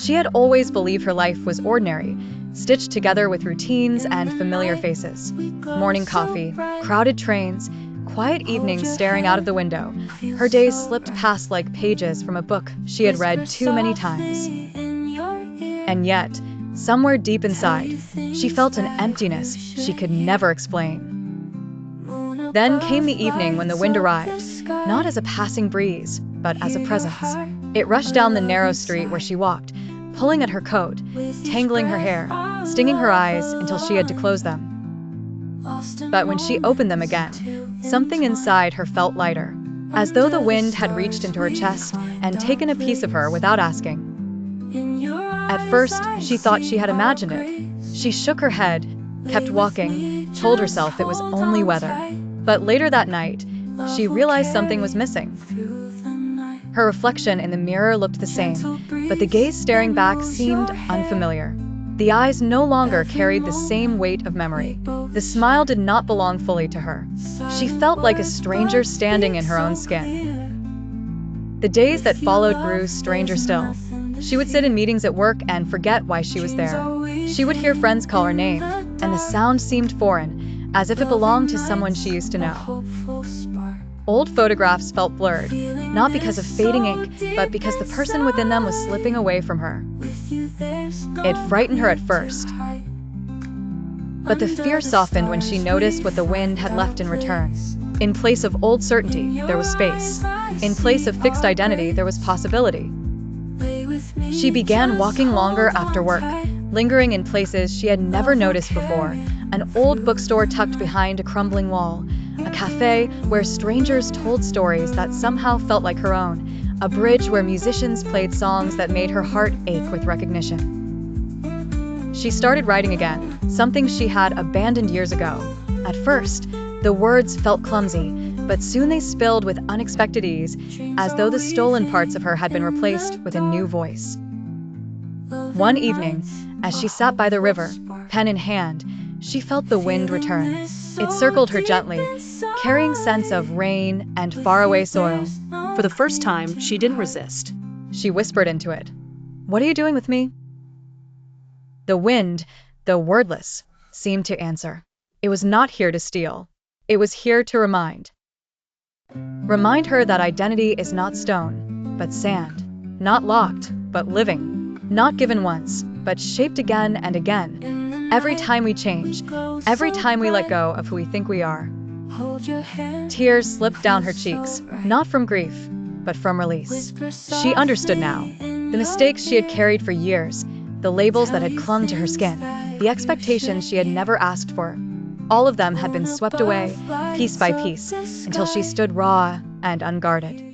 She had always believed her life was ordinary, stitched together with routines and familiar faces. Morning coffee, crowded trains, quiet evenings staring out of the window. Her days slipped past like pages from a book she had read too many times. And yet, somewhere deep inside, she felt an emptiness she could never explain. Then came the evening when the wind arrived, not as a passing breeze, but as a presence. It rushed down the narrow street where she walked, pulling at her coat, tangling her hair, stinging her eyes until she had to close them. But when she opened them again, something inside her felt lighter, as though the wind had reached into her chest and taken a piece of her without asking. At first, she thought she had imagined it. She shook her head, kept walking, told herself it was only weather. But later that night, she realized something was missing. Her reflection in the mirror looked the same, but the gaze staring back seemed unfamiliar. The eyes no longer carried the same weight of memory. The smile did not belong fully to her. She felt like a stranger standing in her own skin. The days that followed grew stranger still. She would sit in meetings at work and forget why she was there. She would hear friends call her name, and the sound seemed foreign, as if it belonged to someone she used to know. Old photographs felt blurred, not because of fading ink, but because the person within them was slipping away from her. It frightened her at first, but the fear softened when she noticed what the wind had left in return. In place of old certainty, there was space. In place of fixed identity, there was possibility. She began walking longer after work, lingering in places she had never noticed before. An old bookstore tucked behind a crumbling wall, a cafe where strangers told stories that somehow felt like her own, a bridge where musicians played songs that made her heart ache with recognition. She started writing again, something she had abandoned years ago. At first, the words felt clumsy, but soon they spilled with unexpected ease, as though the stolen parts of her had been replaced with a new voice. One evening, as she sat by the river, pen in hand, she felt the wind return. It circled her gently, carrying scents of rain and faraway soil. For the first time, she didn't resist. She whispered into it, "What are you doing with me?" The wind, though wordless, seemed to answer. It was not here to steal. It was here to remind. Remind her that identity is not stone, but sand. Not locked, but living. Not given once, but shaped again and again. Every time we change, every time we let go of who we think we are. Tears slipped down her cheeks, not from grief, but from release. She understood now. The mistakes she had carried for years, the labels that had clung to her skin, the expectations she had never asked for. All of them had been swept away, piece by piece, until she stood raw and unguarded.